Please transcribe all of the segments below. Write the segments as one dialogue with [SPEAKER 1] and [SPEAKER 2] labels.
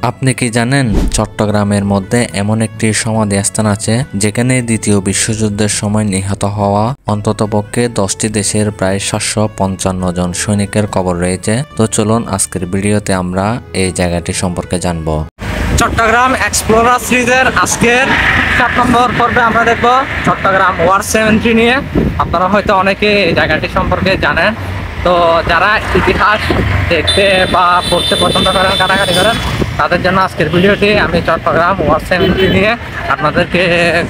[SPEAKER 1] আপনি কি জানেন চট্টগ্রামের মধ্যে এমন একটি সমাধি স্থান আছে যেখানে দ্বিতীয় বিশ্বযুদ্ধের সময় নিহত হওয়া অন্ততপক্ষে 10টি দেশের প্রায় 755 জন সৈনিকের কবর রয়েছে। তো চলুন আজকের ভিডিওতে আমরা এই জায়গাটি সম্পর্কে জানবো।
[SPEAKER 2] চট্টগ্রাম এক্সপ্লোরার সিরিজের আজকের 7 নম্বর পর্বে আমরা দেখব চট্টগ্রাম ওয়ার সেমেন্ট্রি নিয়ে। আপনারা হয়তো অনেকে এই জায়গাটি সম্পর্কে জানেন, তো যারা ইতিহাস দেখতে বা পড়তে পছন্দ করেন, কাটাকাটি করেন, তাদের জন্য আজকের ভিডিওটি আমি চট্টগ্রাম ওয়ার সেমেন্ট্রি নিয়ে আপনাদেরকে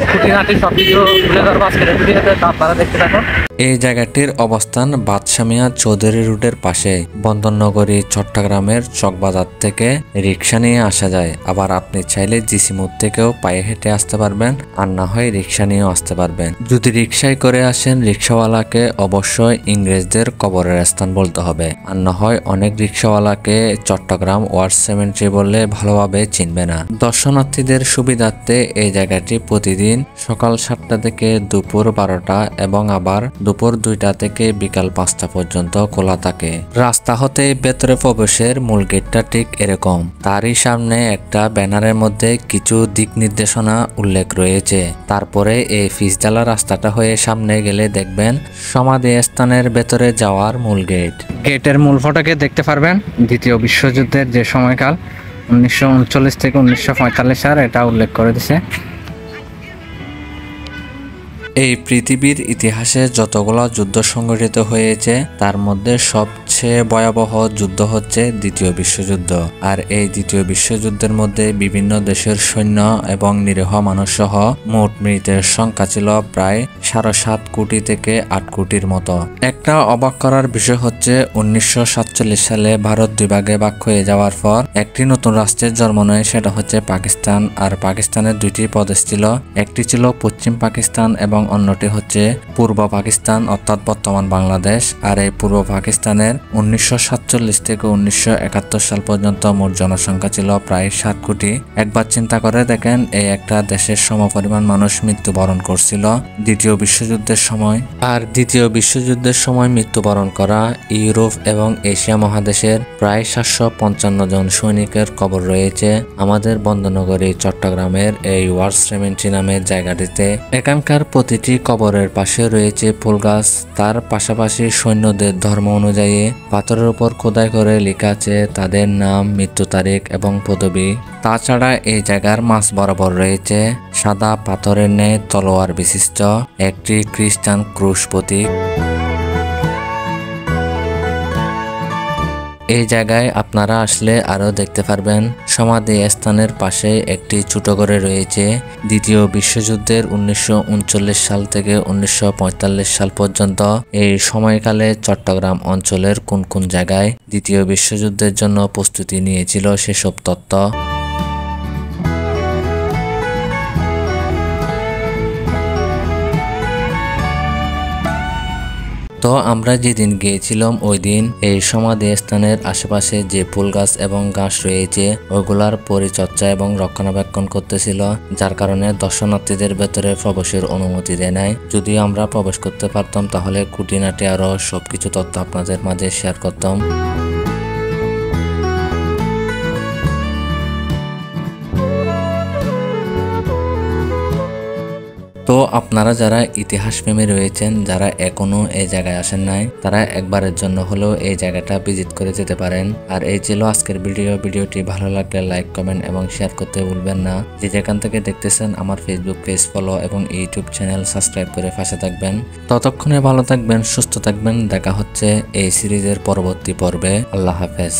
[SPEAKER 2] খুঁটিনাটি সব কিছু তুলে ধরবো আজকের ভিডিওতে। তো আপনারা দেখতে থাকুন।
[SPEAKER 1] এই জায়গাটির অবস্থান বাদশা মিয়া চৌধুরী রোডের পাশে। বন্দরনগরী চট্টগ্রামের চকবাজার থেকে রিক্সা নিয়ে আসা যায়, আবার আপনি চাইলে জিসি মোড় থেকেও পায়ে হেঁটে আসতে পারবেন, আর না হয় রিক্সা নিয়েও আসতে পারবেন। যদি রিক্সায় করে আসেন, রিক্সাওয়ালাকে অবশ্যই ইংরেজদের কবরের স্থান বলতে হবে, আর না হয় অনেক রিক্সাওয়ালাকে চট্টগ্রাম ওয়ার সেমেন্ট্রি বললে ভালোভাবে চিনবে না। দর্শনার্থীদের সুবিধার্থে এই জায়গাটি প্রতিদিন সকাল 7টা থেকে দুপুর 12টা এবং আবার দুপুর 2টা থেকে বিকাল 5টা পর্যন্ত খোলা থাকে। রাস্তা হতে ভেতরে প্রবেশের মূল গেটটা ঠিক এরকম। তারই সামনে একটা ব্যানারের মধ্যে কিছু দিক নির্দেশনা উল্লেখ রয়েছে। তারপরে এই ফিসডালা রাস্তাটা হয়ে সামনে গেলে দেখবেন সমাধি স্থানের ভেতরে যাওয়ার মূল গেট।
[SPEAKER 2] গেটের মূল ফটকে দেখতে পারবেন দ্বিতীয় বিশ্বযুদ্ধের যে সময়কাল 1939 থেকে 1945 সাল এটা উল্লেখ করে দিছে।
[SPEAKER 1] এই পৃথিবীর ইতিহাসে যতগুলো যুদ্ধ সংঘটিত হয়েছে তার মধ্যে সবচেয়ে ভয়াবহ যুদ্ধ হচ্ছে দ্বিতীয় বিশ্বযুদ্ধ। আর এই দ্বিতীয় বিশ্বযুদ্ধের মধ্যে বিভিন্ন দেশের সৈন্য এবং নিরীহ মানুষ সহ মোট মৃতের সংখ্যা ছিল প্রায় 7.5 কোটি থেকে 8 কোটির মতো। একটা অবাক করার বিষয় হচ্ছে 1947 সালে ভারত 2 ভাগে ভাগ হয়ে যাওয়ার পর একটি নতুন রাষ্ট্রের জন্ম নেয়, সেটা হচ্ছে পাকিস্তান। আর পাকিস্তানের 2টি প্রদেশ ছিল, একটি ছিল পশ্চিম পাকিস্তান এবং অন্যটি হচ্ছে পূর্ব পাকিস্তান অর্থাৎ বর্তমান বাংলাদেশ। আর এই পূর্ব পাকিস্তানের 1947 থেকে 1971 সাল পর্যন্ত মোট জনসংখ্যা ছিল প্রায় 7 কোটি। একবার চিন্তা করে দেখেন, এই একটা দেশের সমপরিমাণ মানুষ মৃত্যুবরণ করছিল দ্বিতীয় বিশ্বযুদ্ধের সময়। আর দ্বিতীয় বিশ্বযুদ্ধের সময় মৃত্যুবরণ করা ইউরোপ এবং এশিয়া মহাদেশের প্রায় 755 জন সৈনিকের কবর রয়েছে আমাদের বন্দরনগরী চট্টগ্রামের এই ওয়ার সেমেন্ট্রি নামের জায়গাটিতে। এখানকার প্রতিটি কবরের পাশে রয়েছে ফুল গাছ। তার পাশাপাশি সৈন্যদের ধর্ম অনুযায়ী পাথরের উপর খোদাই করে লেখা আছে তাদের নাম, মৃত্যু তারিখ এবং পদবি। তাছাড়া এই জায়গার মাঝ বরাবর রয়েছে সাদা পাথরের ন্যায় তলোয়ার বিশিষ্ট একটি খ্রিস্টান ক্রুশ প্রতীক। এই জায়গায় আপনারা আসলে আরো দেখতে পারবেন সমাধি স্থানের পাশে একটি ছোট করে রয়েছে দ্বিতীয় বিশ্বযুদ্ধের 1939 সাল থেকে 1945 সাল পর্যন্ত এই সময়কালে চট্টগ্রাম অঞ্চলের কোন কোন জায়গায় দ্বিতীয় বিশ্বযুদ্ধের জন্য প্রস্তুতি নিয়েছিল সেসব তথ্য। তো আমরা যেদিন গিয়েছিলাম ওই দিন এই সমাধি স্থানের আশেপাশে যে ফুল গাছ এবং ঘাস রয়েছে ওইগুলার পরিচর্যা এবং রক্ষণাবেক্ষণ করতেছিল, যার কারণে দর্শনার্থীদের ভেতরে প্রবেশের অনুমতি দেয় নাই। যদিও আমরা প্রবেশ করতে পারতাম তাহলে খুঁটিনাটি আরো সবকিছু তথ্য আপনাদের মাঝে শেয়ার করতাম। তো আপনারা যারা ইতিহাস প্রেমী রয়েছেন, যারা এখনো এই জায়গায় আসেন নাই, তারা একবারের জন্য হলেও এই জায়গাটা ভিজিট করে যেতে পারেন। আর এই ছিল আজকের ভিডিওটি ভালো লাগলে লাইক, কমেন্ট এবং শেয়ার করতে ভুলবেন না। যে যেখান থেকে দেখতেছেন আমার ফেসবুক পেজ ফলো এবং ইউটিউব চ্যানেল সাবস্ক্রাইব করে পাশে থাকবেন। ততক্ষণে ভালো থাকবেন, সুস্থ থাকবেন। দেখা হচ্ছে এই সিরিজের পরবর্তী পর্বে। আল্লাহ হাফেজ।